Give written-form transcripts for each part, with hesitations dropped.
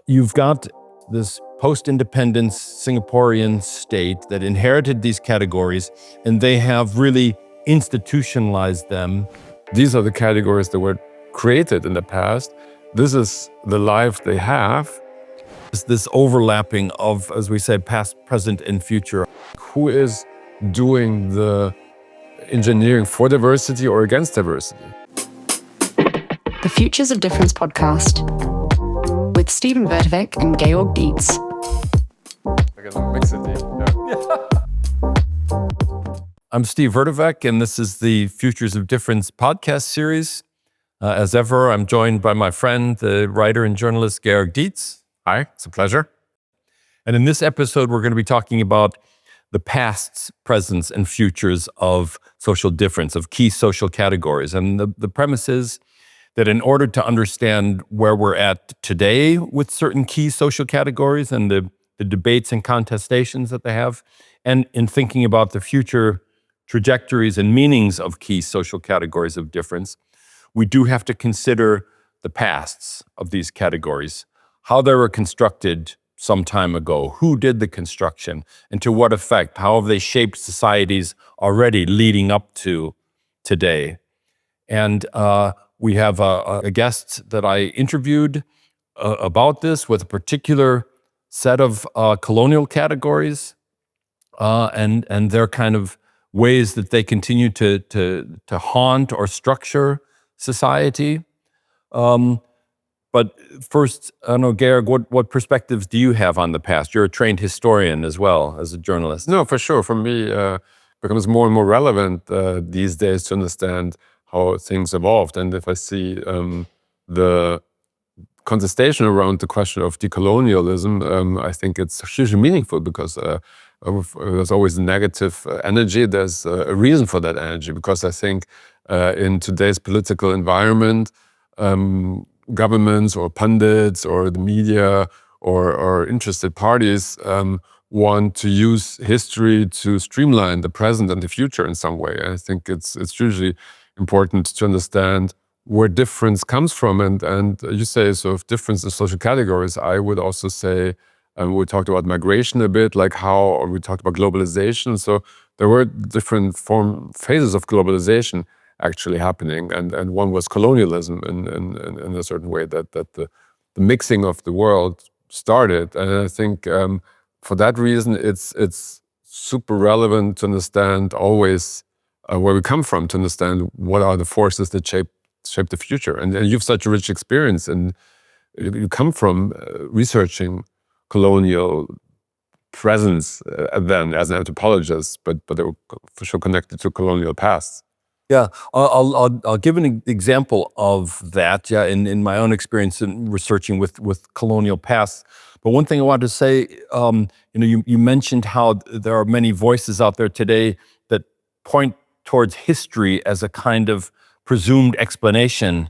You've got this post-independence Singaporean state that inherited these categories, and they have really institutionalized them. These are the categories that were created in the past. This is the life they have. It's this overlapping of, as we said, past, present, and future. Who is doing the engineering for diversity or against diversity? The Futures of Difference podcast with Stephen Vertovec and Georg Diez. We're gonna mix it I'm Steve Vertovec, and this is the Futures of Difference podcast series. As ever, I'm joined by my friend, the writer and journalist Georg Diez. Hi, it's a pleasure. And in this episode, we're going to be talking about the pasts, presents, and futures of social difference, of key social categories. And the premise is that in order to understand where we're at today with certain key social categories and the debates and contestations that they have, and in thinking about the future trajectories and meanings of key social categories of difference, we do have to consider the pasts of these categories, how they were constructed some time ago, who did the construction, and to what effect, how have they shaped societies already leading up to today. And we have a guest that I interviewed about this with a particular set of colonial categories and their kind of ways that they continue to haunt or structure society. But first, I don't know, Georg, what perspectives do you have on the past? You're a trained historian as well as a journalist. No, for sure. For me, it becomes more and more relevant these days to understand how things evolved. And if I see the contestation around the question of decolonialism, I think it's hugely meaningful because there's always a negative energy. There's a reason for that energy, because I think in today's political environment, governments or pundits or the media or interested parties want to use history to streamline the present and the future in some way. I think it's usually important to understand where difference comes from. And you say sort of difference in social categories. I would also say, we talked about migration a bit, like or we talked about globalization. So there were different phases of globalization actually happening. And one was colonialism in a certain way, that the mixing of the world started. And I think for that reason, it's super relevant to understand always where we come from, to understand what are the forces that shape the future. And you've such a rich experience, and you come from researching colonial presence then as an anthropologist, but they were for sure connected to colonial past. Yeah, I'll give an example of that. Yeah, in my own experience in researching with colonial past. But one thing I wanted to say, you mentioned how there are many voices out there today that point towards history as a kind of presumed explanation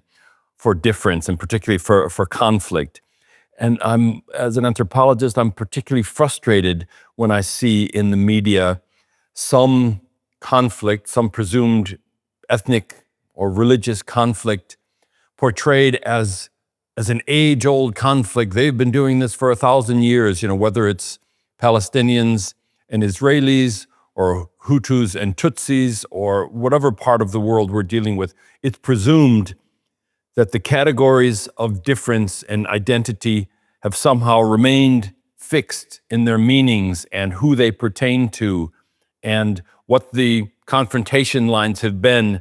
for difference, and particularly for conflict. And as an anthropologist, I'm particularly frustrated when I see in the media some conflict, some presumed ethnic or religious conflict portrayed as an age-old conflict. They've been doing this for 1,000 years, whether it's Palestinians and Israelis or Hutus and Tutsis or whatever part of the world we're dealing with. It's presumed that the categories of difference and identity have somehow remained fixed in their meanings and who they pertain to, and what the confrontation lines have been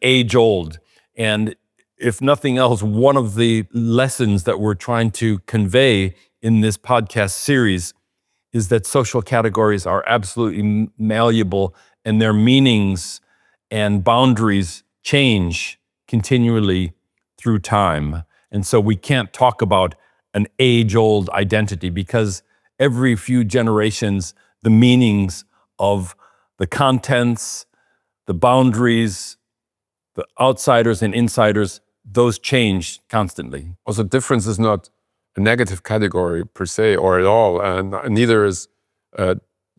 age-old. And if nothing else, one of the lessons that we're trying to convey in this podcast series is that social categories are absolutely malleable, and their meanings and boundaries change continually through time. And so we can't talk about an age-old identity, because every few generations, the meanings of the contents, the boundaries, the outsiders and insiders, those change constantly. Also, difference is not a negative category per se or at all, and neither is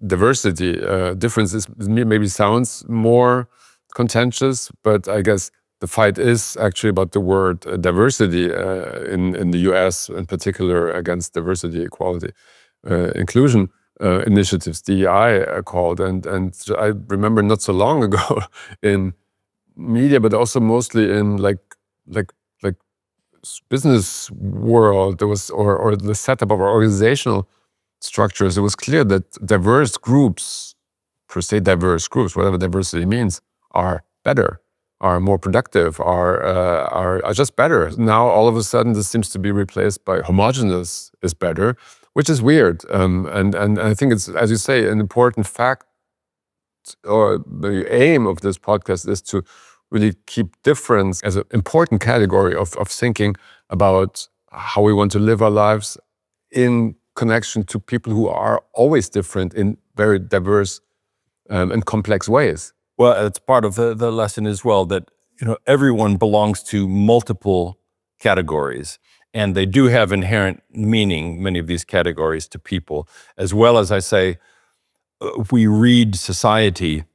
diversity. Difference maybe sounds more contentious, but I guess the fight is actually about the word diversity in the US, in particular against diversity, equality, inclusion initiatives, DEI called. And I remember not so long ago in media, but also mostly in like business world, there was or the setup of our organizational structures, it was clear that diverse groups, per se diverse groups, whatever diversity means, are better, are more productive, are just better. Now all of a sudden this seems to be replaced by homogeneous is better, which is weird. And I think it's, as you say, an important fact, or the aim of this podcast is to really keep difference as an important category of thinking about how we want to live our lives in connection to people who are always different in very diverse and complex ways. Well, it's part of the lesson as well that, you know, everyone belongs to multiple categories, and they do have inherent meaning, many of these categories, to people, as well as I say, we read society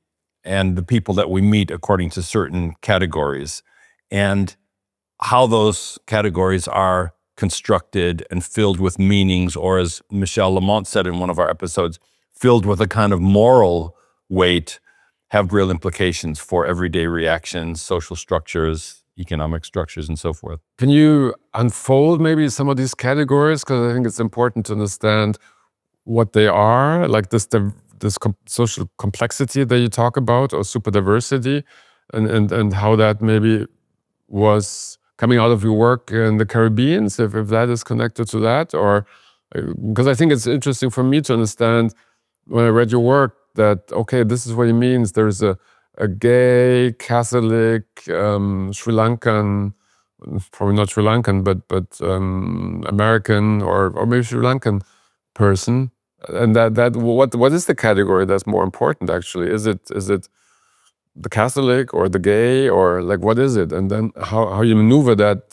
and the people that we meet according to certain categories, and how those categories are constructed and filled with meanings, or as Michel Lamont said in one of our episodes, filled with a kind of moral weight, have real implications for everyday reactions, social structures, economic structures, and so forth. Can you unfold maybe some of these categories? Because I think it's important to understand what they are, like this social complexity that you talk about, or super diversity, and how that maybe was coming out of your work in the Caribbean, if that is connected to that, or because I think it's interesting for me to understand when I read your work that, okay, this is what it means. There's a gay, Catholic, Sri Lankan, probably not Sri Lankan, but American or maybe Sri Lankan person, and that what is the category that's more important actually? Is it the Catholic or the gay, or like what is it? And then how you maneuver that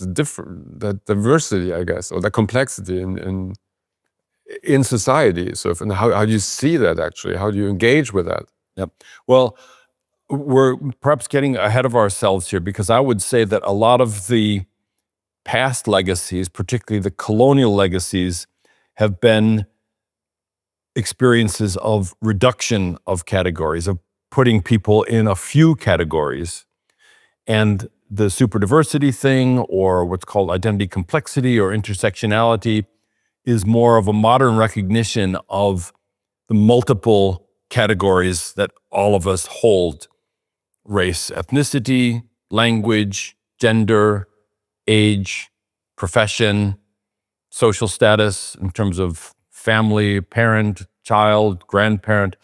diversity, I guess, or the complexity in society. So and how do you see that actually? How do you engage with that? Yep. Well, we're perhaps getting ahead of ourselves here, because I would say that a lot of the past legacies, particularly the colonial legacies, have been experiences of reduction of categories, of putting people in a few categories. And the superdiversity thing, or what's called identity complexity or intersectionality, is more of a modern recognition of the multiple categories that all of us hold: race, ethnicity, language, gender, age, profession, social status in terms of family, parent, child, grandparent,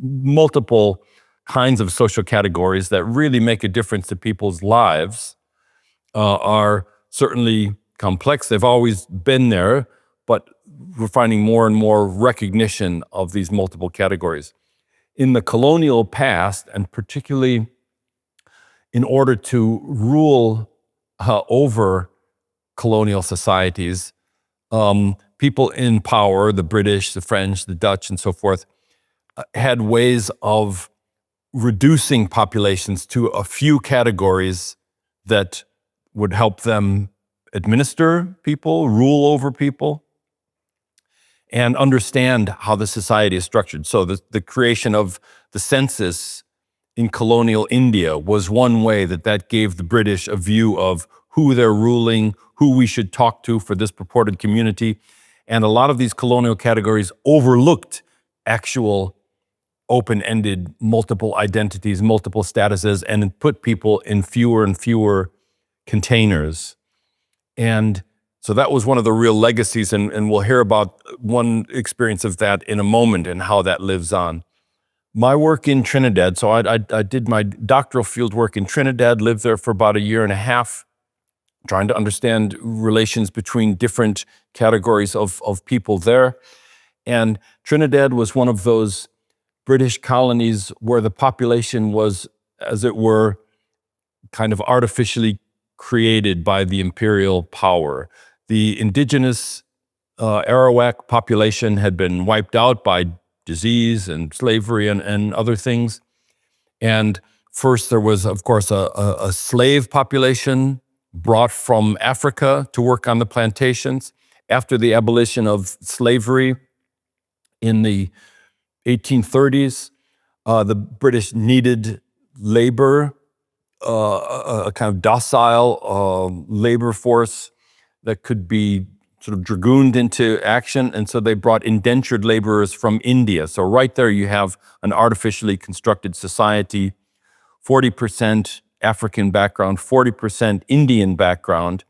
multiple kinds of social categories that really make a difference to people's lives, are certainly complex. They've always been there, but we're finding more and more recognition of these multiple categories. In the colonial past, and particularly in order to rule over colonial societies, people in power, the British, the French, the Dutch, and so forth, had ways of reducing populations to a few categories that would help them administer people, rule over people, and understand how the society is structured. So the creation of the census in colonial India was one way that gave the British a view of who they're ruling, who we should talk to for this purported community. And a lot of these colonial categories overlooked actual open-ended multiple identities, multiple statuses, and put people in fewer and fewer containers. And so that was one of the real legacies, and we'll hear about one experience of that in a moment and how that lives on. My work in Trinidad, so I did my doctoral field work in Trinidad, lived there for about a year and a half, trying to understand relations between different categories of people there. And Trinidad was one of those British colonies where the population was, as it were, kind of artificially created by the imperial power. The indigenous Arawak population had been wiped out by disease and slavery and other things. And first there was, of course, a slave population brought from Africa to work on the plantations. After the abolition of slavery in the 1830s, the British needed labor, a kind of docile labor force that could be sort of dragooned into action. And so they brought indentured laborers from India. So right there you have an artificially constructed society, 40% African background, 40% Indian background,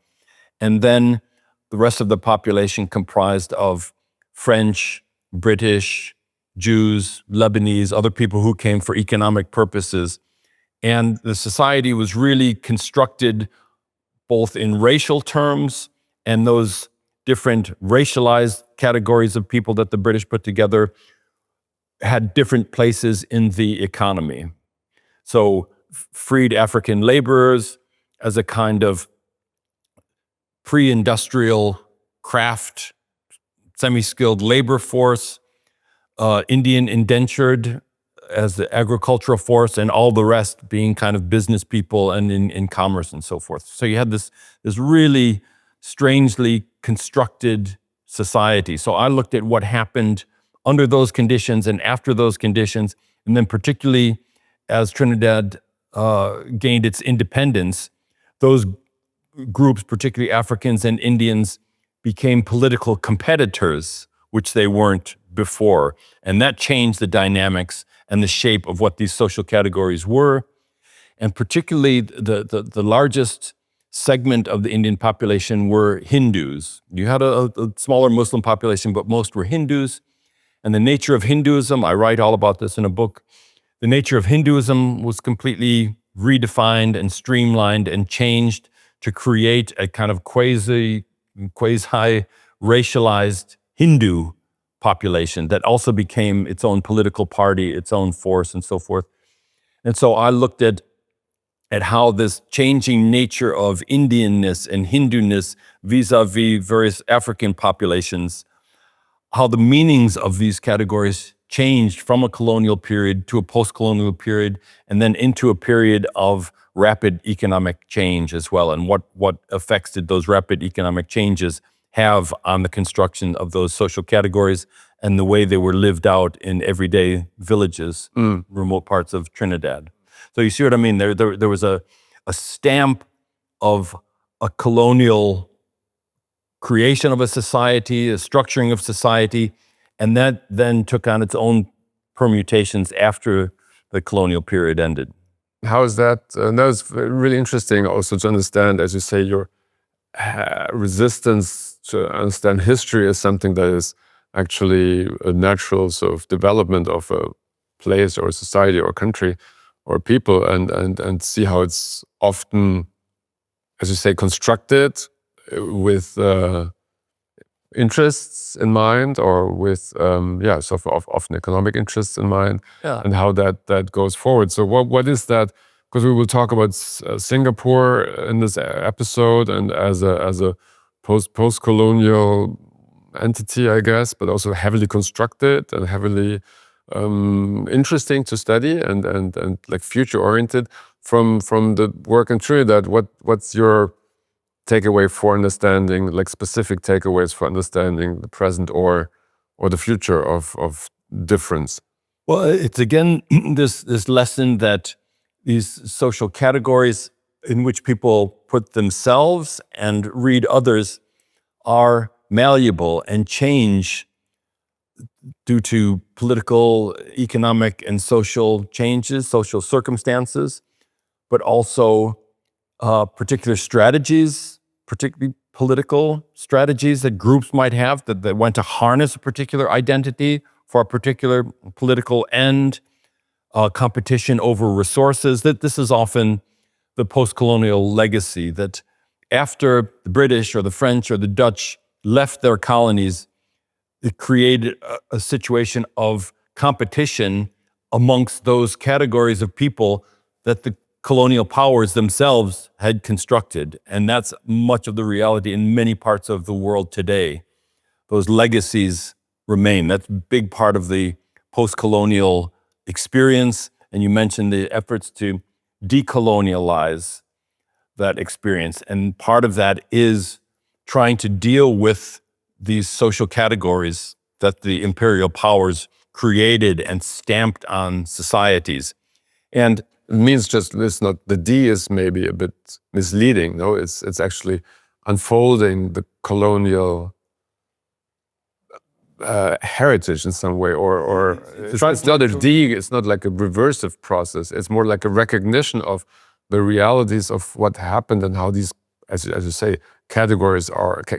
and then the rest of the population comprised of French, British, Jews, Lebanese, other people who came for economic purposes. And the society was really constructed both in racial terms and those different racialized categories of people that the British put together had different places in the economy. So freed African laborers as a kind of pre-industrial craft, semi-skilled labor force, Indian indentured as the agricultural force, and all the rest being kind of business people and in commerce and so forth. So you had this really strangely constructed society. So I looked at what happened under those conditions and after those conditions, and then particularly as Trinidad gained its independence, those groups, particularly Africans and Indians, became political competitors, which they weren't before. And that changed the dynamics and the shape of what these social categories were. And particularly the largest segment of the Indian population were Hindus. You had a smaller Muslim population, but most were Hindus. And the nature of Hinduism, I write all about this in a book, the nature of Hinduism was completely redefined and streamlined and changed to create a kind of quasi-racialized Hindu population that also became its own political party, its own force, and so forth. And so I looked at how this changing nature of Indianness and Hinduness vis-a-vis various African populations, how the meanings of these categories changed from a colonial period to a post-colonial period, and then into a period of rapid economic change as well, and what effects did those rapid economic changes have on the construction of those social categories and the way they were lived out in everyday villages, remote parts of Trinidad. So you see what I mean? There was a stamp of a colonial creation of a society, a structuring of society, and that then took on its own permutations after the colonial period ended. How is that? That was really interesting also to understand, as you say, your resistance to understand history as something that is actually a natural sort of development of a place or a society or a country or people, and see how it's often, as you say, constructed with interests in mind, or with sort of often economic interests in mind, and how that goes forward. So what is that? Because we will talk about Singapore in this episode, and as a post-colonial entity, I guess, but also heavily constructed and heavily interesting to study and like future oriented. From the work in Trinidad, what's your takeaway for understanding, like specific takeaways for understanding the present or the future of difference? Well, it's again this lesson that these social categories in which people put themselves and read others are malleable and change due to political, economic, and social changes, social circumstances, but also particular strategies, particularly political strategies that groups might have that want to harness a particular identity for a particular political end, competition over resources. That this is often the post-colonial legacy, that after the British or the French or the Dutch left their colonies, it created a situation of competition amongst those categories of people that the colonial powers themselves had constructed. And that's much of the reality in many parts of the world today. Those legacies remain. That's a big part of the post-colonial experience. And you mentioned the efforts to decolonialize that experience. And part of that is trying to deal with these social categories that the imperial powers created and stamped on societies. And It means just it's not the D is maybe a bit misleading. No, it's actually unfolding the colonial heritage in some way, or it's not a D. It's not like a reversive process. It's more like a recognition of the realities of what happened and how these, as you say, categories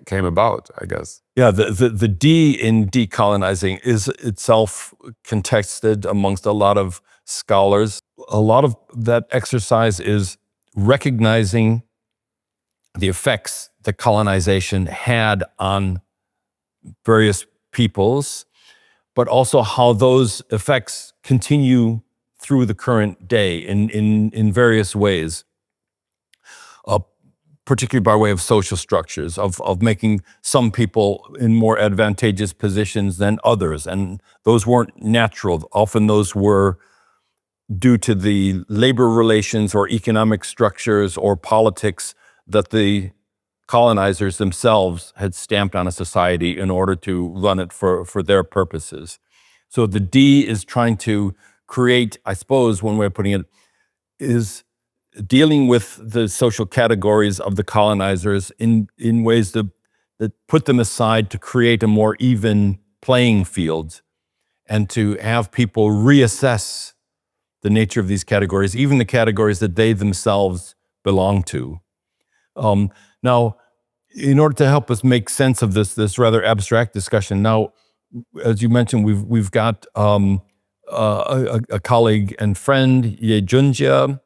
came about, I guess. Yeah, the D in decolonizing is itself contested amongst a lot of scholars. A lot of that exercise is recognizing the effects that colonization had on various peoples, but also how those effects continue through the current day in various ways. Particularly by way of social structures, of making some people in more advantageous positions than others. And those weren't natural. Often those were due to the labor relations or economic structures or politics that the colonizers themselves had stamped on a society in order to run it for their purposes. So the D is trying to create, I suppose, one way of putting it, is dealing with the social categories of the colonizers in ways that put them aside to create a more even playing field and to have people reassess the nature of these categories, even the categories that they themselves belong to. Now, in order to help us make sense of this rather abstract discussion, now, as you mentioned, we've got a colleague and friend, Ye Junjia,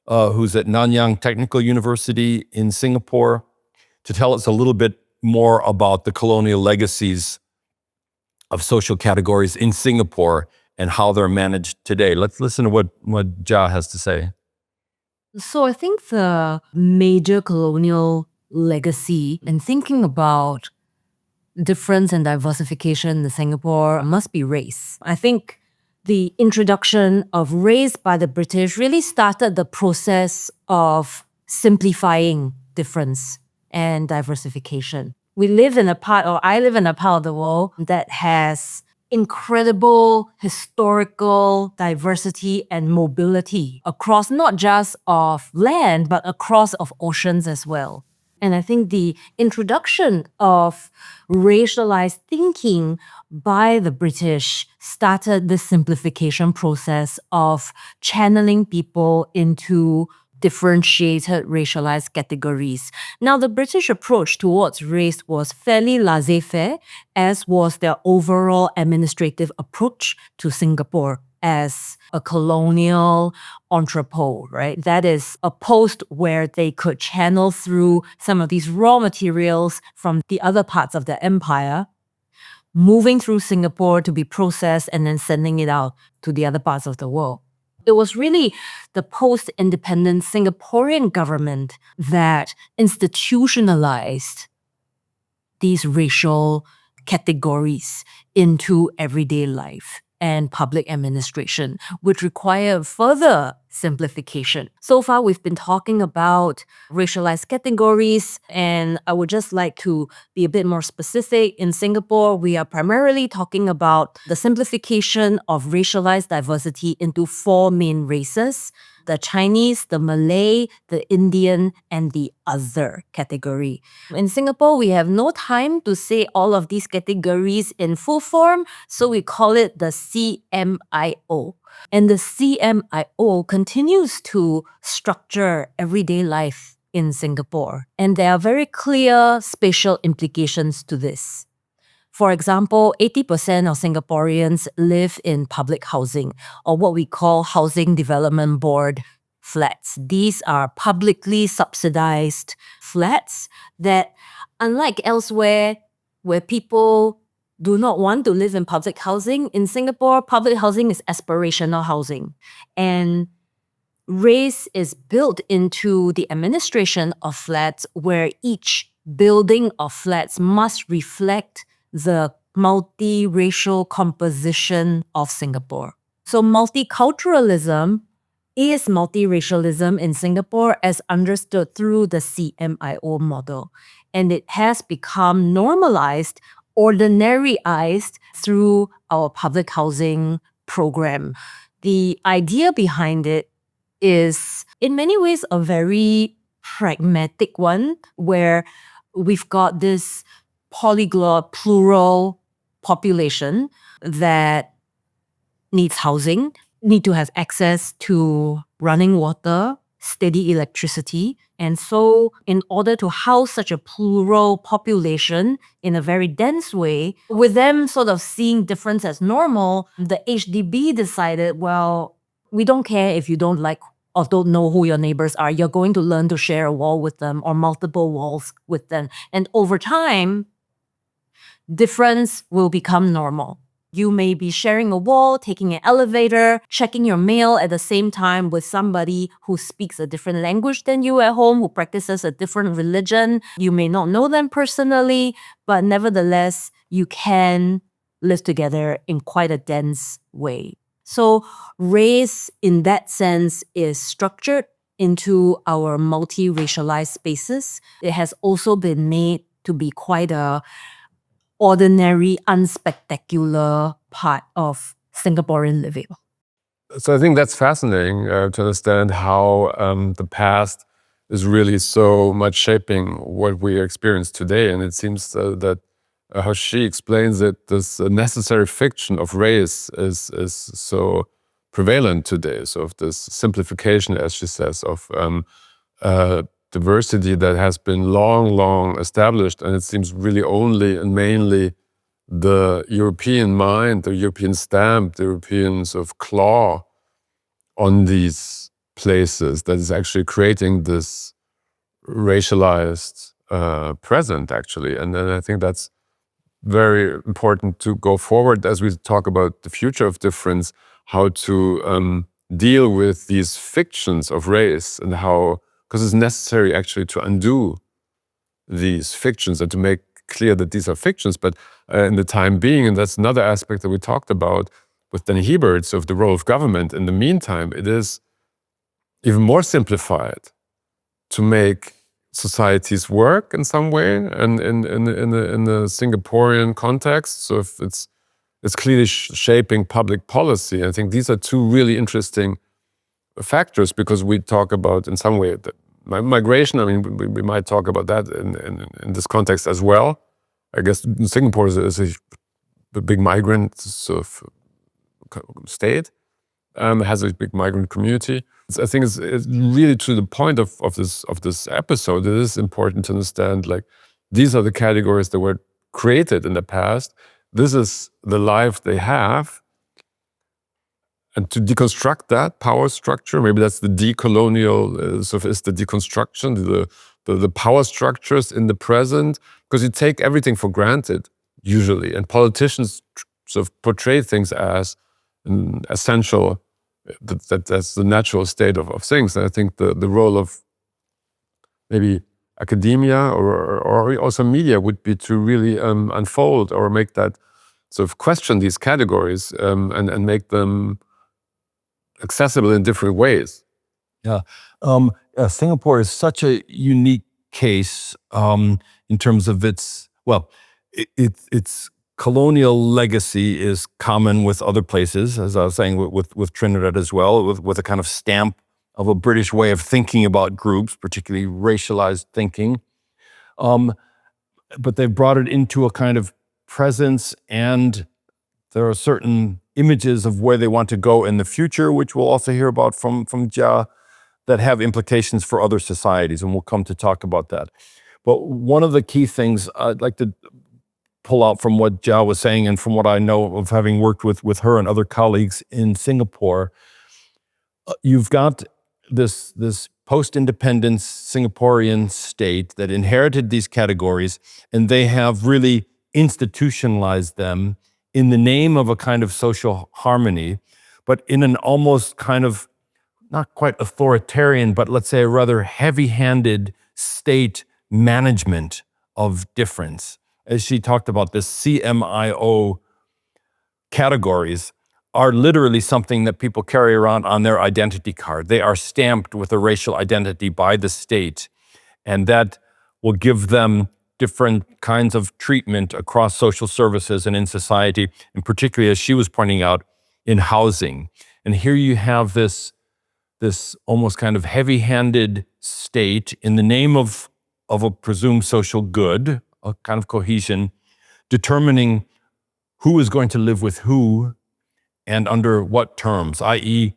who's at Nanyang Technological University in Singapore, to tell us a little bit more about the colonial legacies of social categories in Singapore and how they're managed today. Let's listen to what Jia has to say. So I think the major colonial legacy in thinking about difference and diversification in Singapore must be race. I think the introduction of race by the British really started the process of simplifying difference and diversification. I live in a part of the world that has incredible historical diversity and mobility across not just of land, but across of oceans as well. And I think the introduction of racialized thinking by the British started the simplification process of channeling people into differentiated racialized categories. Now, the British approach towards race was fairly laissez-faire, as was their overall administrative approach to Singapore as a colonial entrepot, right? That is a post where they could channel through some of these raw materials from the other parts of the empire, moving through Singapore to be processed and then sending it out to the other parts of the world. It was really the post-independent Singaporean government that institutionalized these racial categories into everyday life and public administration, which require further simplification. So far, we've been talking about racialized categories, and I would just like to be a bit more specific. In Singapore, we are primarily talking about the simplification of racialized diversity into 4 main races: the Chinese, the Malay, the Indian, and the other category. In Singapore, we have no time to say all of these categories in full form, so we call it the CMIO. And the CMIO continues to structure everyday life in Singapore. And there are very clear spatial implications to this. For example, 80% of Singaporeans live in public housing, or what we call Housing Development Board flats. These are publicly subsidized flats that, unlike elsewhere where people do not want to live in public housing, in Singapore, public housing is aspirational housing. And race is built into the administration of flats, where each building of flats must reflect the multiracial composition of Singapore. So multiculturalism is multiracialism in Singapore as understood through the CMIO model. And it has become normalized, ordinaryized through our public housing program. The idea behind it is, in many ways, a very pragmatic one, where we've got this polyglot, plural population that needs housing, need to have access to running water, steady electricity. And so, in order to house such a plural population in a very dense way, with them sort of seeing difference as normal, the HDB decided, well, we don't care if you don't like or don't know who your neighbors are. You're going to learn to share a wall with them or multiple walls with them. And over time, difference will become normal. You may be sharing a wall, taking an elevator, checking your mail at the same time with somebody who speaks a different language than you at home, who practices a different religion. You may not know them personally, but nevertheless, you can live together in quite a dense way. So race, in that sense, is structured into our multi-racialized spaces. It has also been made to be quite a ordinary, unspectacular part of Singaporean living. So I think that's fascinating to understand how the past is really so much shaping what we experience today. And it seems that how she explains it, this necessary fiction of race is so prevalent today. So of this simplification, as she says, of diversity that has been long established, and it seems really only and mainly the European mind, the European stamp, the European sort of claw on these places that is actually creating this racialized present, actually. And then I think that's very important to go forward as we talk about the future of difference, how to deal with these fictions of race and how, because it's necessary actually to undo these fictions and to make clear that these are fictions, but in the time being, and that's another aspect that we talked about with Danny Heberts of the role of government, in the meantime, it is even more simplified to make societies work in some way and in the Singaporean context. So if it's clearly shaping public policy. I think these are two really interesting factors, because we talk about in some way migration. I mean, we might talk about that in this context as well. I guess Singapore is a big migrant sort of state, has a big migrant community. I think it's really to the point of this episode. It is important to understand, like, these are the categories that were created in the past. This is the life they have. And to deconstruct that power structure, maybe that's the decolonial, sort of is the deconstruction, the power structures in the present, because you take everything for granted, usually. And politicians sort of portray things as an essential, that's the natural state of things. And I think the role of maybe academia or also media would be to really unfold or make that sort of question these categories and make them accessible in different ways. Yeah. Singapore is such a unique case in terms of its colonial legacy is common with other places, as I was saying, with Trinidad as well, with a kind of stamp of a British way of thinking about groups, particularly racialized thinking. But they've brought it into a kind of presence, and there are certain images of where they want to go in the future, which we'll also hear about from Jia, that have implications for other societies, and we'll come to talk about that. But one of the key things I'd like to pull out from what Jia was saying, and from what I know of having worked with her and other colleagues in Singapore, you've got this post-independence Singaporean state that inherited these categories, and they have really institutionalized them in the name of a kind of social harmony, but in an almost kind of, not quite authoritarian, but let's say a rather heavy-handed state management of difference. As she talked about, the CMIO categories are literally something that people carry around on their identity card. They are stamped with a racial identity by the state, and that will give them different kinds of treatment across social services and in society, and particularly, as she was pointing out, in housing. And here you have this almost kind of heavy-handed state in the name of a presumed social good, a kind of cohesion, determining who is going to live with who and under what terms, i.e.,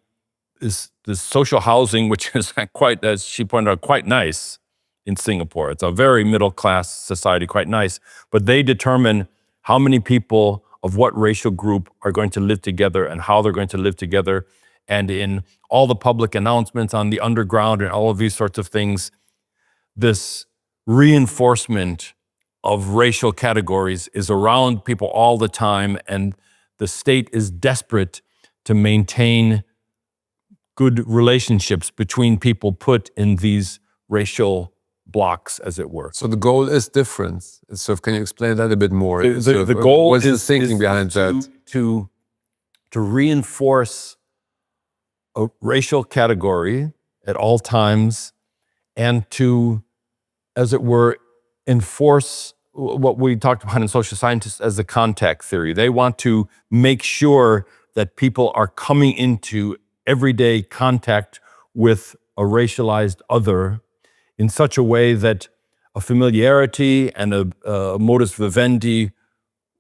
this social housing, which is quite, as she pointed out, quite nice in Singapore. It's a very middle-class society, quite nice, but they determine how many people of what racial group are going to live together and how they're going to live together. And in all the public announcements on the underground and all of these sorts of things, this reinforcement of racial categories is around people all the time, and the state is desperate to maintain good relationships between people put in these racial blocks, as it were. So the goal is different. So can you explain that a bit more? The goal what's is the thinking behind that? To reinforce a racial category at all times, and to, as it were, enforce what we talked about in social scientists as the contact theory. They want to make sure that people are coming into everyday contact with a racialized other in such a way that a familiarity and a modus vivendi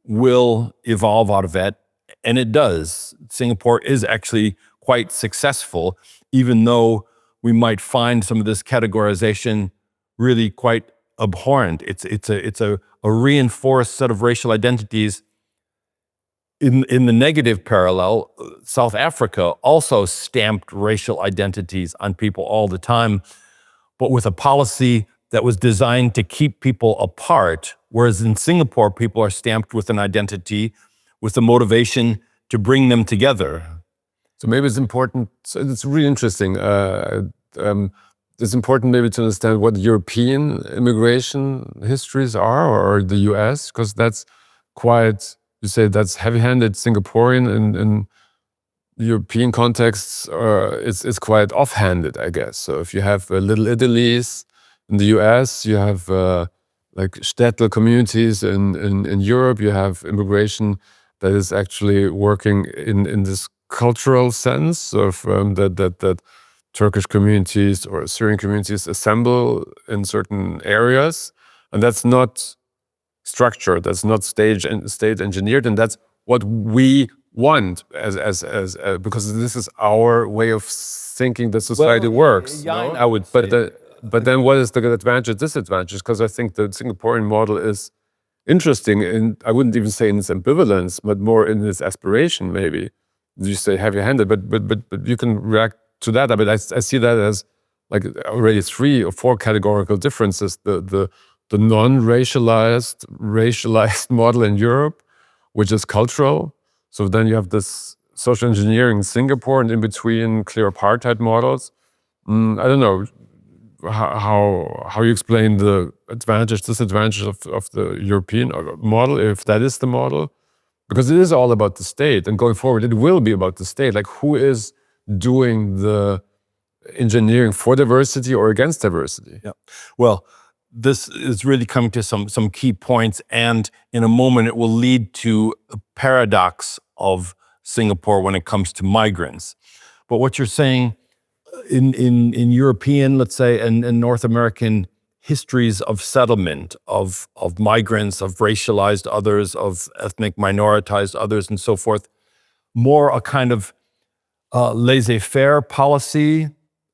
will evolve out of that. And it does. Singapore is actually quite successful, even though we might find some of this categorization really quite abhorrent. It's a reinforced set of racial identities. In the negative parallel, South Africa also stamped racial identities on people all the time, but with a policy that was designed to keep people apart, whereas in Singapore, people are stamped with an identity with the motivation to bring them together. So maybe it's important, so it's really interesting. It's important maybe to understand what European immigration histories are, or the US, because that's quite, you say that's heavy-handed Singaporean, and in European contexts, it's quite off-handed, I guess. So if you have Little Italy's in the US, you have like shtetl communities in Europe, you have immigration that is actually working in this cultural sense of that Turkish communities or Syrian communities assemble in certain areas, and that's not structured, that's not state engineered, and that's what we want as because this is our way of thinking that society works. Yeah, no? I would say. But then what is the advantage, disadvantage? Because I think the Singaporean model is interesting, and I wouldn't even say in its ambivalence, but more in its aspiration, maybe. You say heavy-handed, but you can react to that. But I see that as like already 3 or 4 categorical differences. The non-racialized, racialized model in Europe, which is cultural. So then you have this social engineering in Singapore, and in between clear apartheid models. I don't know how you explain the advantage, disadvantage of the European model, if that is the model. Because it is all about the state, and going forward, it will be about the state. Like, who is doing the engineering for diversity or against diversity? Yeah. Well, this is really coming to some key points, and in a moment, it will lead to a paradox of Singapore when it comes to migrants. But what you're saying in European, let's say, and North American histories of settlement, of migrants, of racialized others, of ethnic minoritized others, and so forth, more a kind of laissez-faire policy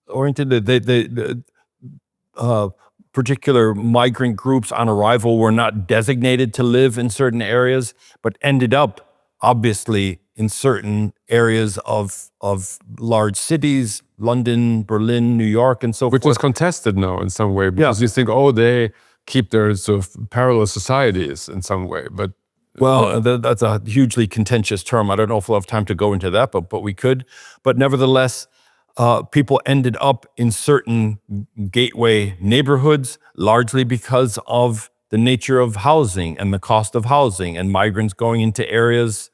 oriented. Particular migrant groups on arrival were not designated to live in certain areas, but ended up obviously in certain areas of large cities, London, Berlin, New York, and so forth. Which is contested now in some way, because you think, oh, they keep their sort of parallel societies in some way. But well, that's a hugely contentious term. I don't know if we'll have time to go into that, but we could. But nevertheless, people ended up in certain gateway neighborhoods, largely because of the nature of housing and the cost of housing, and migrants going into areas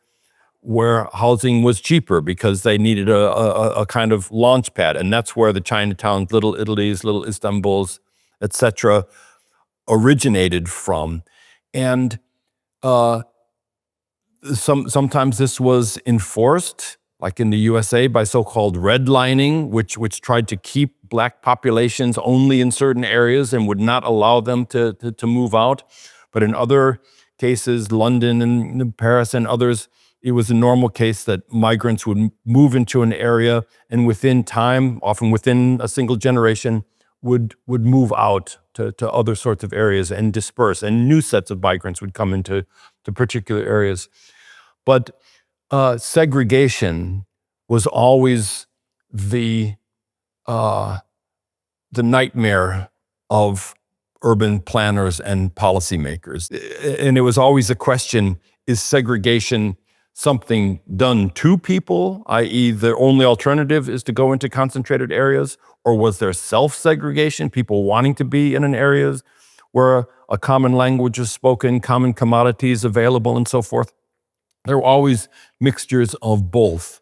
where housing was cheaper because they needed a kind of launch pad. And that's where the Chinatowns, Little Italies, Little Istanbuls, etc., originated from. And sometimes this was enforced, like in the USA, by so-called redlining, which tried to keep Black populations only in certain areas and would not allow them to move out. But in other cases, London and Paris and others, it was a normal case that migrants would move into an area and within time, often within a single generation, would move out to other sorts of areas and disperse, and new sets of migrants would come into particular areas. But segregation was always the nightmare of urban planners and policymakers. And it was always a question, is segregation something done to people, i.e. the only alternative is to go into concentrated areas, or was there self-segregation, people wanting to be in an areas where a common language is spoken, common commodities available, and so forth? There were always mixtures of both.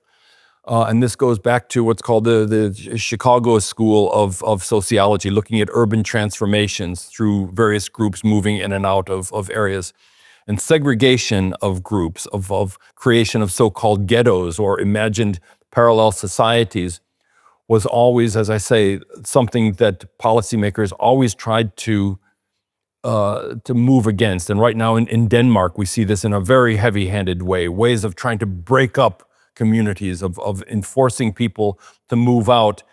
And this goes back to what's called the Chicago School of Sociology, looking at urban transformations through various groups moving in and out of areas. And segregation of groups, of creation of so-called ghettos or imagined parallel societies was always, as I say, something that policymakers always tried to move against. And right now in Denmark, we see this in a very heavy-handed way, ways of trying to break up communities, of enforcing people to move out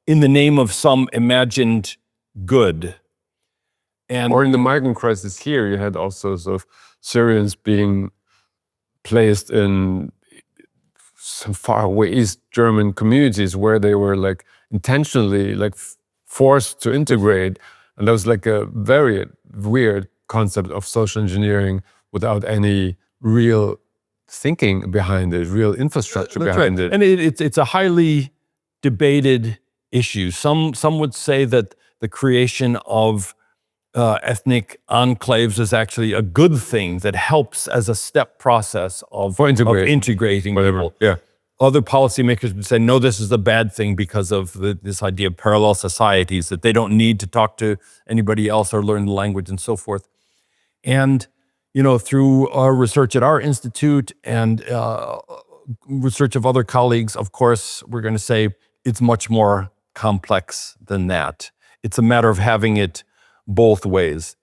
in the name of some imagined good. Or in the migrant crisis here, you had also sort of Syrians being placed in some faraway East German communities where they were like intentionally like forced to integrate. And that was like a very weird concept of social engineering without any real thinking behind it, real infrastructure behind it. And it's a highly debated issue. Some would say that the creation of ethnic enclaves is actually a good thing that helps as a step process of integrating people. Yeah. Other policymakers would say, no, this is a bad thing because of this idea of parallel societies, that they don't need to talk to anybody else or learn the language and so forth. And, you know, through our research at our institute and research of other colleagues, of course, we're going to say it's much more complex than that. It's a matter of having it both ways.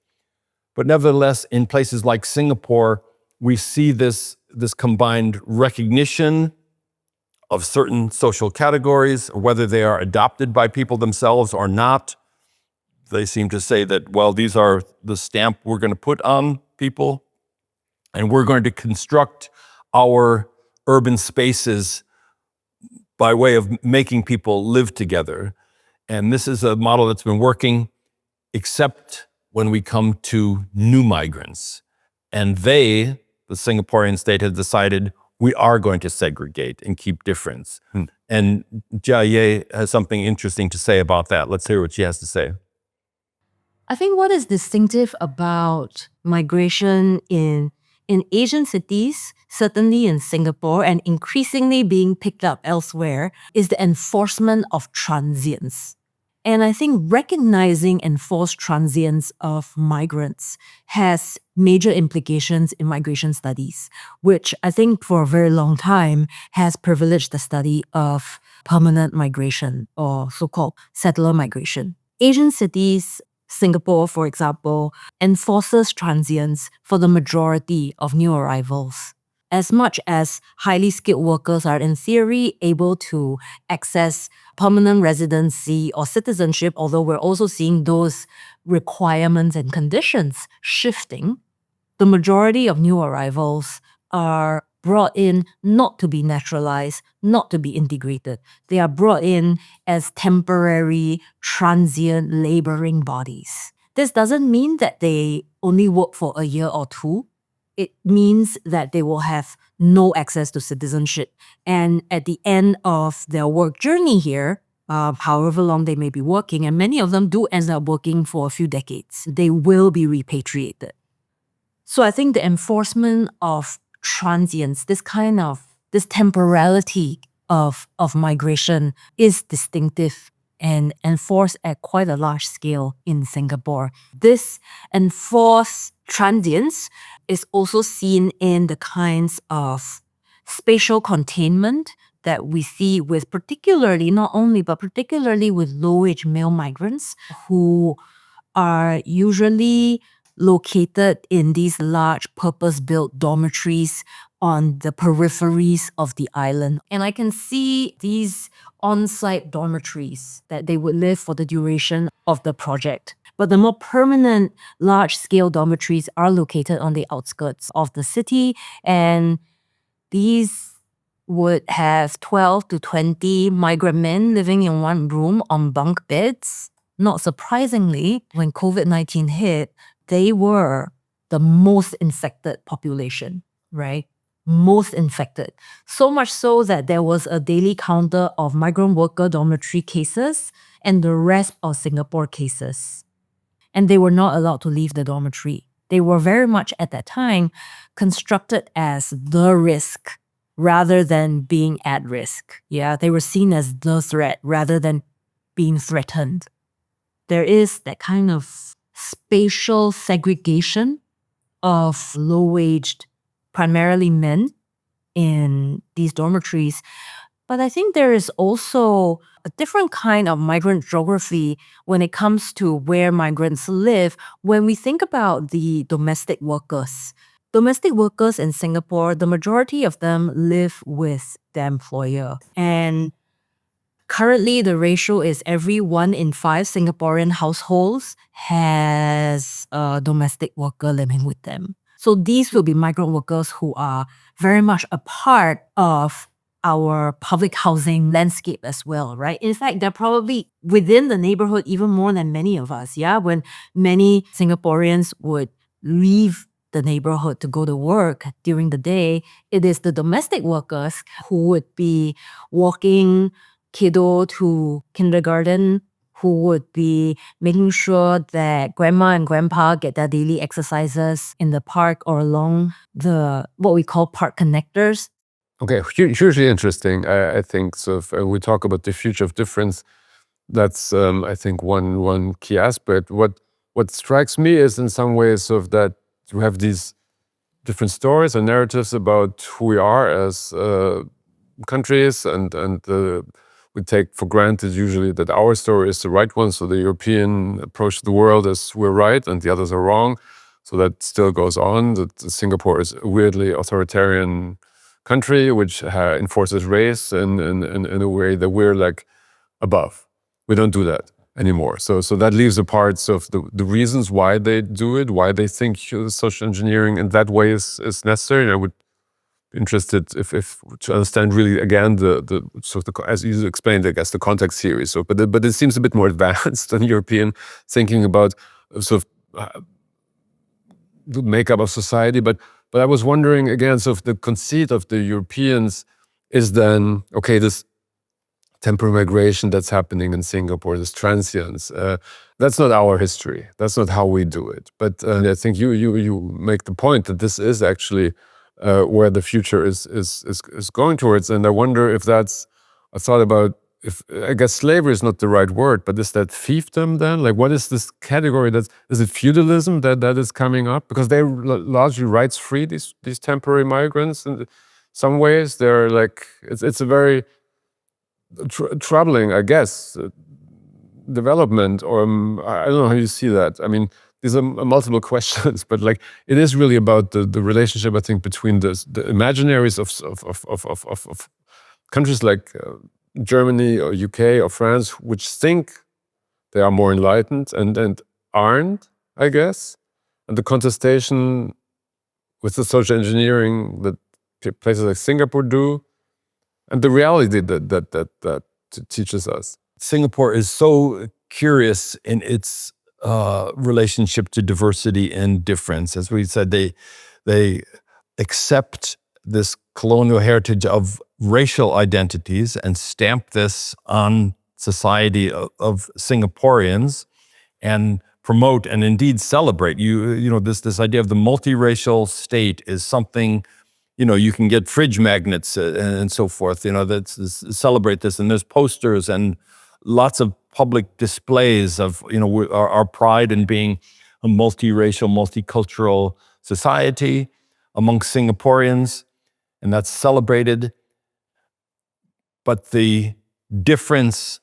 But nevertheless, in places like Singapore, we see this combined recognition of certain social categories, whether they are adopted by people themselves or not. They seem to say that, well, these are the stamp we're going to put on people, and we're going to construct our urban spaces by way of making people live together. And this is a model that's been working, except when we come to new migrants. And they, the Singaporean state, has decided we are going to segregate and keep difference. And Junjia Ye has something interesting to say about that. Let's hear what she has to say. I think what is distinctive about migration in Asian cities, certainly in Singapore, and increasingly being picked up elsewhere, is the enforcement of transience. And I think recognizing enforced transience of migrants has major implications in migration studies, which I think for a very long time has privileged the study of permanent migration or so-called settler migration. Asian cities, Singapore, for example, enforces transience for the majority of new arrivals. As much as highly skilled workers are in theory able to access permanent residency or citizenship, although we're also seeing those requirements and conditions shifting, the majority of new arrivals are brought in not to be naturalized, not to be integrated. They are brought in as temporary, transient laboring bodies. This doesn't mean that they only work for a year or two. It means that they will have no access to citizenship. And at the end of their work journey here, however long they may be working, and many of them do end up working for a few decades, they will be repatriated. So I think the enforcement of transience, this kind of this temporality of migration is distinctive and enforced at quite a large scale in Singapore. This enforced transience is also seen in the kinds of spatial containment that we see with particularly, not only, but particularly with low-wage male migrants who are usually located in these large purpose-built dormitories on the peripheries of the island. And I can see these on-site dormitories that they would live for the duration of the project. But the more permanent large-scale dormitories are located on the outskirts of the city, and these would have 12 to 20 migrant men living in one room on bunk beds. Not surprisingly, when COVID-19 hit, they were the most infected population, right? Most infected. So much so that there was a daily counter of migrant worker dormitory cases and the rest of Singapore cases. And they were not allowed to leave the dormitory. They were very much at that time constructed as the risk rather than being at risk. Yeah, they were seen as the threat rather than being threatened. There is that kind of spatial segregation of low-waged, primarily men, in these dormitories. But I think there is also a different kind of migrant geography when it comes to where migrants live when we think about the domestic workers. Domestic workers in Singapore, the majority of them live with their employer. And currently, the ratio is every 1 in 5 Singaporean households has a domestic worker living with them. So these will be migrant workers who are very much a part of our public housing landscape as well, right? In fact, they're probably within the neighborhood even more than many of us, yeah? When many Singaporeans would leave the neighborhood to go to work during the day, it is the domestic workers who would be walking kiddo to kindergarten, who would be making sure that grandma and grandpa get their daily exercises in the park or along the what we call park connectors. Okay, hugely interesting. I think so. If we talk about the future of difference, that's I think one key aspect. What strikes me is in some ways sort of that we have these different stories and narratives about who we are as countries, and we take for granted usually that our story is the right one. So the European approach to the world is we're right and the others are wrong. So that still goes on. That Singapore is a weirdly authoritarian country which enforces race in a way that we're like above. We don't do that anymore. So that leaves apart sort of the reasons why they do it, why they think social engineering in that way is necessary. And I would be interested if to understand really again the sort of as you explained, I guess the context here. So but it seems a bit more advanced than European thinking about sort of the makeup of society. But I was wondering again, sort of the conceit of the Europeans is then, okay, this temporary migration that's happening in Singapore, this transience, that's not our history. That's not how we do it. But I think you make the point that this is actually where the future is going towards. And I wonder if that's a thought about, if I guess slavery is not the right word, but is that fiefdom then? Like, what is this category? Is it feudalism that is coming up? Because they're largely rights free, these temporary migrants. In some ways, they're like it's a very troubling, I guess, development. Or I don't know how you see that. I mean, these are multiple questions, but like it is really about the relationship, I think, between the imaginaries of countries like Germany or UK or France, which think they are more enlightened and aren't, I guess, and the contestation with the social engineering that places like Singapore do, and the reality that teaches us. Singapore is so curious in its relationship to diversity and difference. As we said, they accept this colonial heritage of racial identities and stamp this on society of Singaporeans and promote and indeed celebrate. You know, this idea of the multiracial state is something you can get fridge magnets and so forth, that celebrate this. And there's posters and lots of public displays of, our pride in being a multiracial, multicultural society amongst Singaporeans, and that's celebrated. But the difference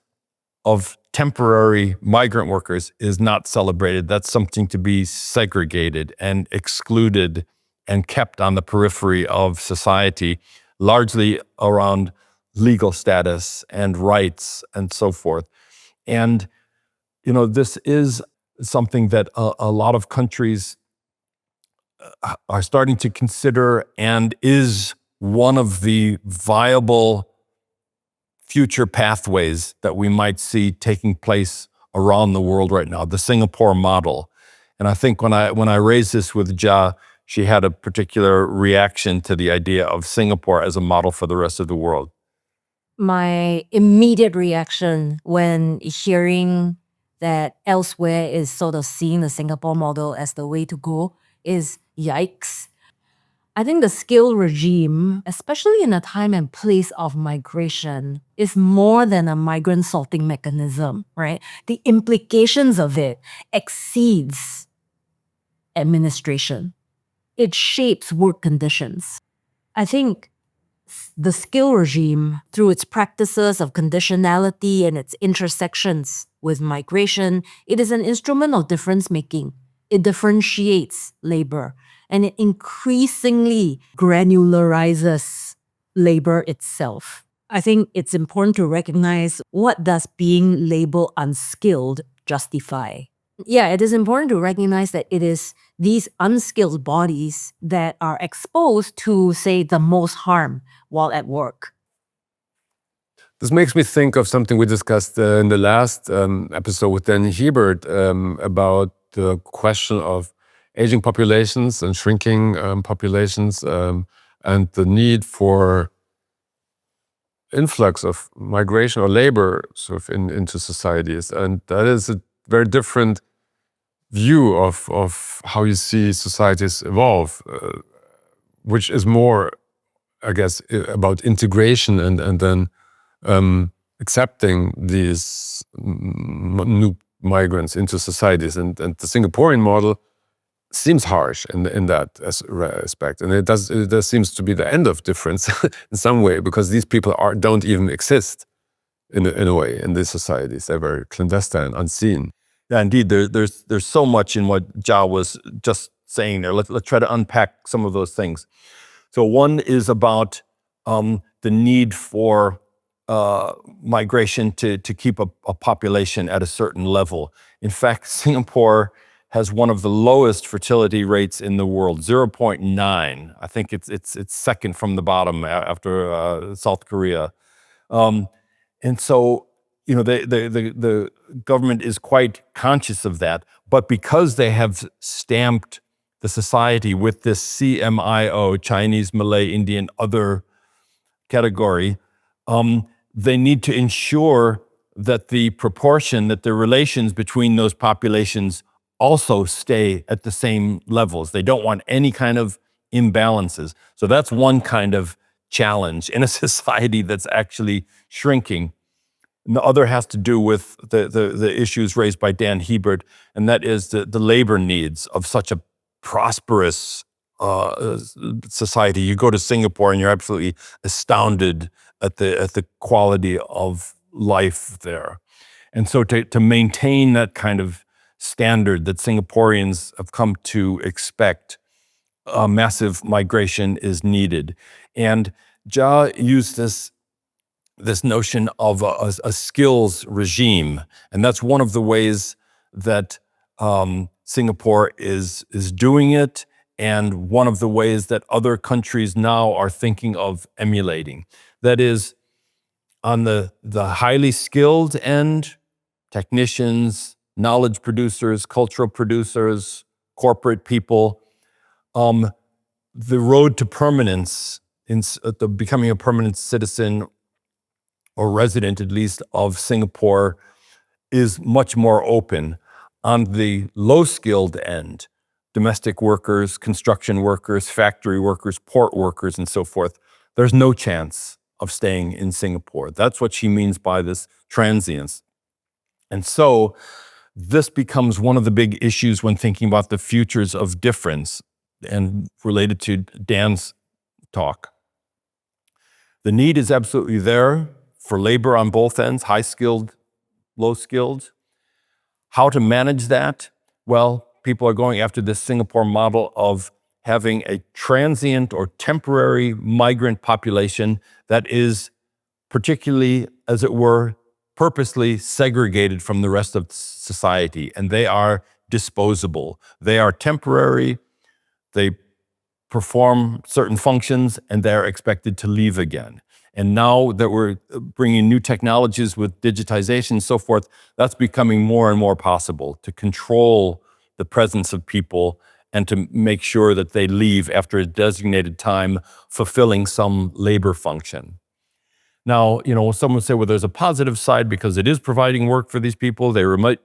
of temporary migrant workers is not celebrated. That's something to be segregated and excluded and kept on the periphery of society, largely around legal status and rights and so forth. And, this is something that a lot of countries are starting to consider and is one of the viable future pathways that we might see taking place around the world right now, the Singapore model. And I think when I raised this with Jia, she had a particular reaction to the idea of Singapore as a model for the rest of the world. My immediate reaction when hearing that elsewhere is sort of seeing the Singapore model as the way to go is yikes. I think the skill regime, especially in a time and place of migration, is more than a migrant sorting mechanism, right? The implications of it exceeds administration. It shapes work conditions. I think the skill regime, through its practices of conditionality and its intersections with migration, it is an instrument of difference making. It differentiates labor, and it increasingly granularizes labor itself. I think it's important to recognize, what does being labeled unskilled justify? Yeah, it is important to recognize that it is these unskilled bodies that are exposed to, say, the most harm while at work. This makes me think of something we discussed in the last episode with Dan Hebert about the question of aging populations and shrinking populations and the need for influx of migration or labor sort of into societies. And that is a very different view of how you see societies evolve, which is more, I guess, about integration and then accepting these new migrants into societies. And the Singaporean model seems harsh in that aspect. And there seems to be the end of difference in some way, because these people don't even exist in a way in these societies. They're very clandestine, unseen. Yeah, indeed. There's so much in what Jia was just saying there. Let's try to unpack some of those things. So one is about the need for migration to keep a population at a certain level. In fact, Singapore has one of the lowest fertility rates in the world, 0.9. I think it's second from the bottom after South Korea. And so, the government is quite conscious of that. But because they have stamped the society with this CMIO, Chinese, Malay, Indian, other category, they need to ensure that the proportion, that the relations between those populations also stay at the same levels. They don't want any kind of imbalances. So that's one kind of challenge in a society that's actually shrinking. And the other has to do with the issues raised by Dan Hebert, and that is the labor needs of such a prosperous society. You go to Singapore and you're absolutely astounded at the quality of life there. And so to maintain that kind of standard that Singaporeans have come to expect, massive migration is needed. And Jia used this notion of a skills regime, and that's one of the ways that Singapore is doing it, and one of the ways that other countries now are thinking of emulating. That is, on the highly skilled end, technicians, knowledge producers, cultural producers, corporate people, the road to permanence, to becoming a permanent citizen or resident, at least, of Singapore is much more open. On the low-skilled end, domestic workers, construction workers, factory workers, port workers, and so forth. There's no chance of staying in Singapore. That's what she means by this transience. And so this becomes one of the big issues when thinking about the futures of difference, and related to Dan's talk. The need is absolutely there for labor on both ends, high-skilled, low-skilled. How to manage that? Well, people are going after this Singapore model of having a transient or temporary migrant population that is particularly, as it were, purposely segregated from the rest of society, and they are disposable. They are temporary, they perform certain functions, and they're expected to leave again. And now that we're bringing new technologies with digitization and so forth, that's becoming more and more possible to control the presence of people and to make sure that they leave after a designated time, fulfilling some labor function. Now, someone would say, well, there's a positive side because it is providing work for these people. They remit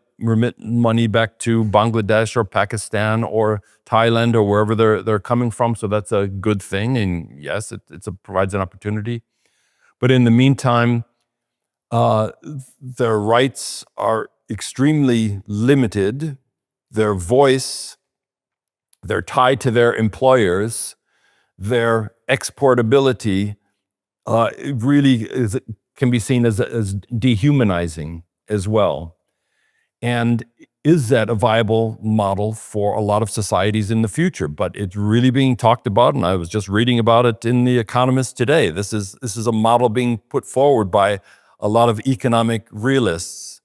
money back to Bangladesh or Pakistan or Thailand or wherever they're coming from. So that's a good thing. And yes, it provides an opportunity. But in the meantime, their rights are extremely limited. Their voice, they're tied to their employers. Their exportability really can be seen as dehumanizing as well. And is that a viable model for a lot of societies in the future? But it's really being talked about, and I was just reading about it in The Economist today. This is a model being put forward by a lot of economic realists.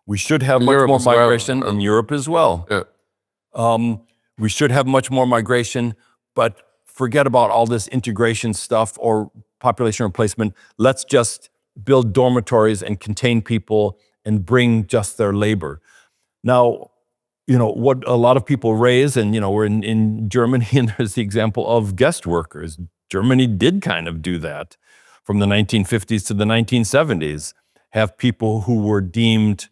We should have much more migration in Europe as well. Yeah. We should have much more migration, but forget about all this integration stuff or population replacement. Let's just build dormitories and contain people and bring just their labor. Now, what a lot of people raise, and we're in Germany, and there's the example of guest workers. Germany did kind of do that from the 1950s to the 1970s, have people who were deemed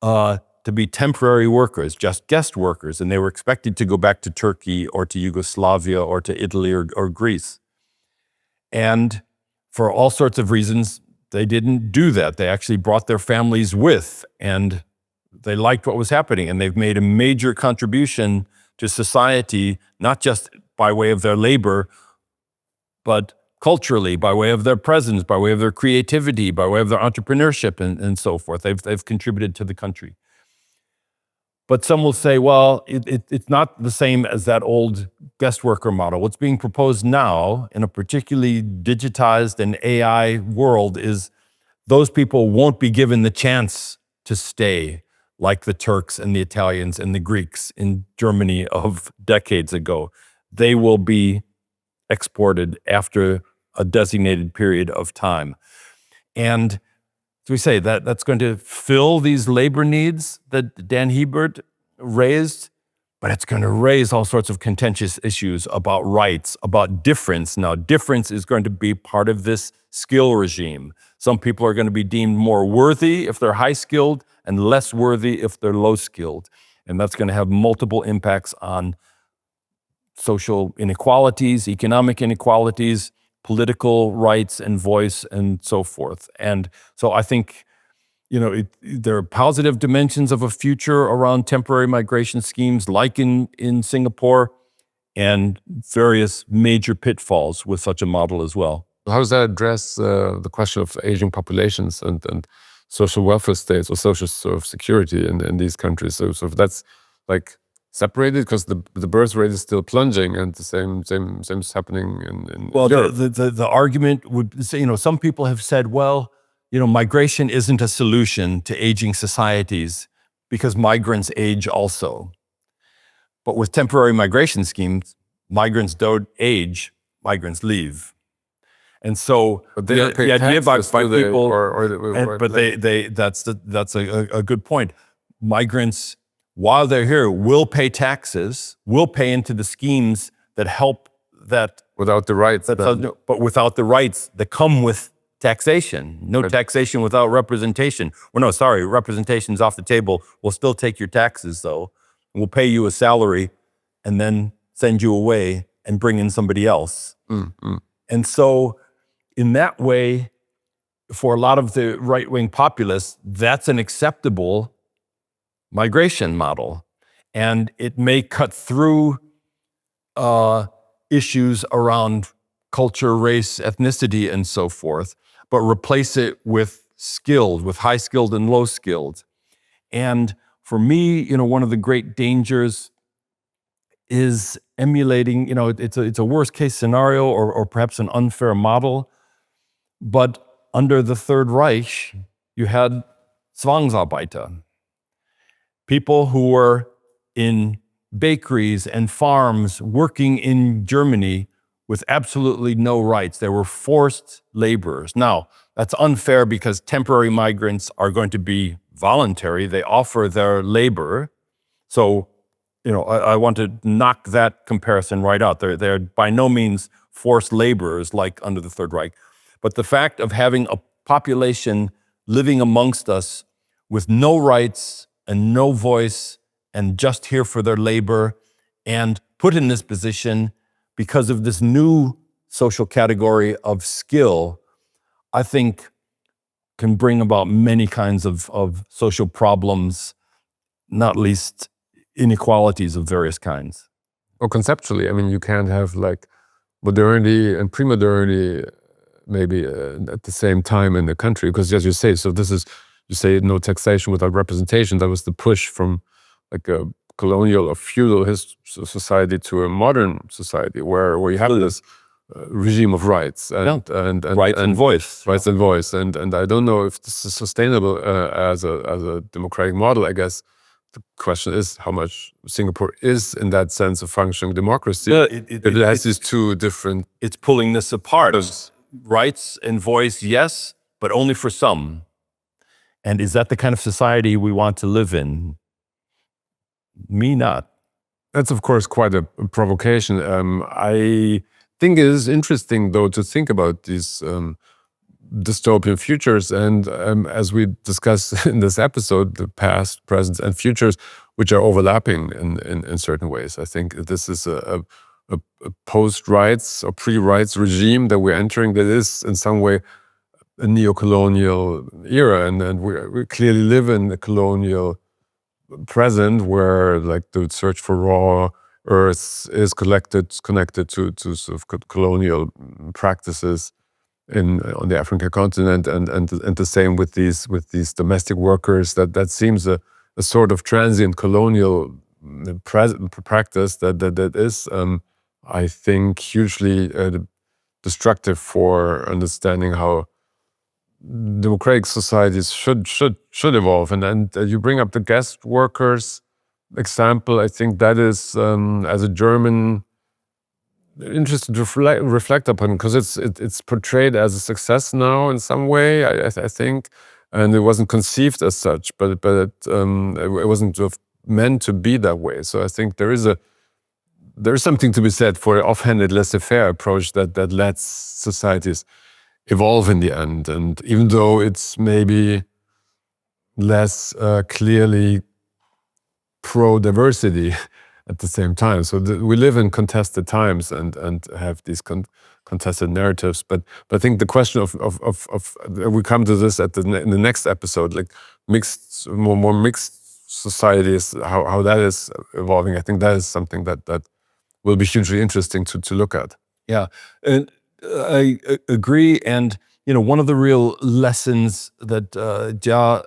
to be temporary workers, just guest workers, and they were expected to go back to Turkey or to Yugoslavia or to Italy or Greece. And for all sorts of reasons, they didn't do that. They actually brought their families with, and they liked what was happening, and they've made a major contribution to society, not just by way of their labor, but culturally, by way of their presence, by way of their creativity, by way of their entrepreneurship, and so forth. They've contributed to the country. But some will say, well, it's not the same as that old guest worker model. What's being proposed now in a particularly digitized and AI world is those people won't be given the chance to stay like the Turks and the Italians and the Greeks in Germany of decades ago. They will be exported after a designated period of time. And so we say that that's going to fill these labor needs that Dan Hebert raised, but it's going to raise all sorts of contentious issues about rights, about difference. Now, difference is going to be part of this skill regime. Some people are going to be deemed more worthy if they're high-skilled and less worthy if they're low-skilled. And that's going to have multiple impacts on social inequalities, economic inequalities, political rights and voice, and so forth. And so I think, there are positive dimensions of a future around temporary migration schemes like in Singapore, and various major pitfalls with such a model as well. How does that address the question of aging populations and social welfare states or social sort of security in these countries? So that's like separated because the birth rate is still plunging, and the same is happening in well, Europe. The argument would say, some people have said, well, migration isn't a solution to aging societies because migrants age also. But with temporary migration schemes, migrants don't age, migrants leave. And so the idea by people, that's a good point. Migrants, while they're here, will pay taxes, will pay into the schemes that help that. Without the rights. But without the rights that come with taxation. No taxation without representation. Representation's off the table. We'll still take your taxes, though. We'll pay you a salary and then send you away and bring in somebody else. And so in that way, for a lot of the right-wing populists, that's an acceptable migration model. And it may cut through issues around culture, race, ethnicity, and so forth, but replace it with skilled, with high-skilled and low-skilled. And for me, one of the great dangers is emulating, it's a worst-case scenario or perhaps an unfair model, but under the Third Reich, you had Zwangsarbeiter, people who were in bakeries and farms working in Germany with absolutely no rights. They were forced laborers. Now, that's unfair because temporary migrants are going to be voluntary. They offer their labor. So, I want to knock that comparison right out. They're by no means forced laborers like under the Third Reich. But the fact of having a population living amongst us with no rights and no voice and just here for their labor and put in this position because of this new social category of skill, I think can bring about many kinds of social problems, not least inequalities of various kinds. Well, conceptually, you can't have like modernity and pre-modernity maybe at the same time in the country, because as you say, you say no taxation without representation. That was the push from like a colonial or feudal society to a modern society where you have this regime of rights and rights and voice. Rights and voice. And I don't know if this is sustainable as a democratic model. I guess the question is how much Singapore is in that sense a functioning democracy. Yeah, it has these two different... It's pulling this apart. Rights and voice, yes, but only for some. And is that the kind of society we want to live in? Me not. That's, of course, quite a provocation. I think it is interesting, though, to think about these dystopian futures. And as we discussed in this episode, the past, present, and futures, which are overlapping in certain ways. I think this is a post-rights or pre-rights regime that we're entering that is, in some way, a neo-colonial era. And we clearly live in the colonial present where like the search for raw earth is connected to sort of colonial practices on the African continent, and the same with these domestic workers. That seems a sort of transient colonial practice that is I think hugely destructive for understanding how democratic societies should evolve. And you bring up the guest workers example. I think that is, as a German, interesting to reflect upon, because it's portrayed as a success now in some way, I think, and it wasn't conceived as such, but it wasn't sort of meant to be that way. So I think there is something to be said for an offhanded laissez-faire approach that lets societies evolve in the end. And even though it's maybe less clearly pro-diversity at the same time. So we live in contested times and have these contested narratives. But I think the question of we come to this in the next episode, like more mixed societies, how that is evolving. I think that is something that will be hugely interesting to look at. Yeah, and I agree. And one of the real lessons that Jia,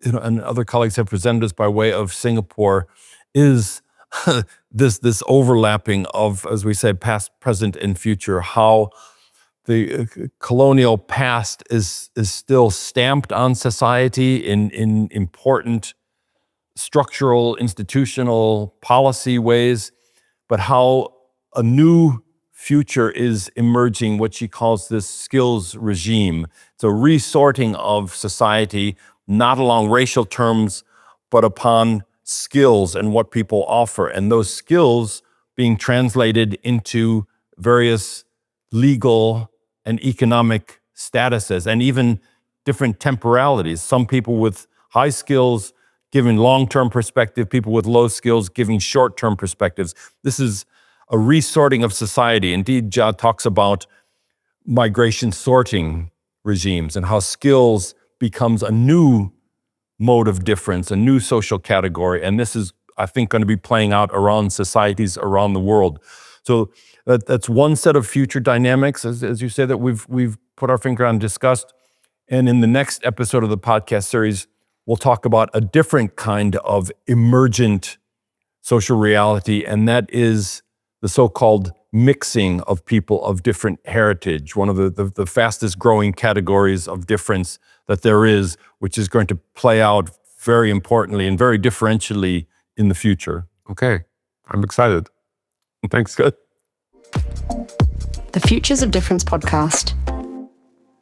and other colleagues have presented us by way of Singapore is this overlapping of, as we said, past, present, and future. How the colonial past is still stamped on society in important structural, institutional, policy ways, but how a new future is emerging, what she calls this skills regime. It's a resorting of society, not along racial terms, but upon skills and what people offer, and those skills being translated into various legal and economic statuses, and even different temporalities. Some people with high skills giving long-term perspective, people with low skills giving short-term perspectives. This is a resorting of society. Indeed, Jia talks about migration sorting regimes and how skills becomes a new mode of difference, a new social category. And this is, I think, going to be playing out around societies around the world. So that's one set of future dynamics, as you say, that we've put our finger on and discussed. And in the next episode of the podcast series, we'll talk about a different kind of emergent social reality, and that is the so-called mixing of people of different heritage, one of the fastest growing categories of difference that there is, which is going to play out very importantly and very differentially in the future. Okay, I'm excited. Thanks. Good. The Futures of Difference podcast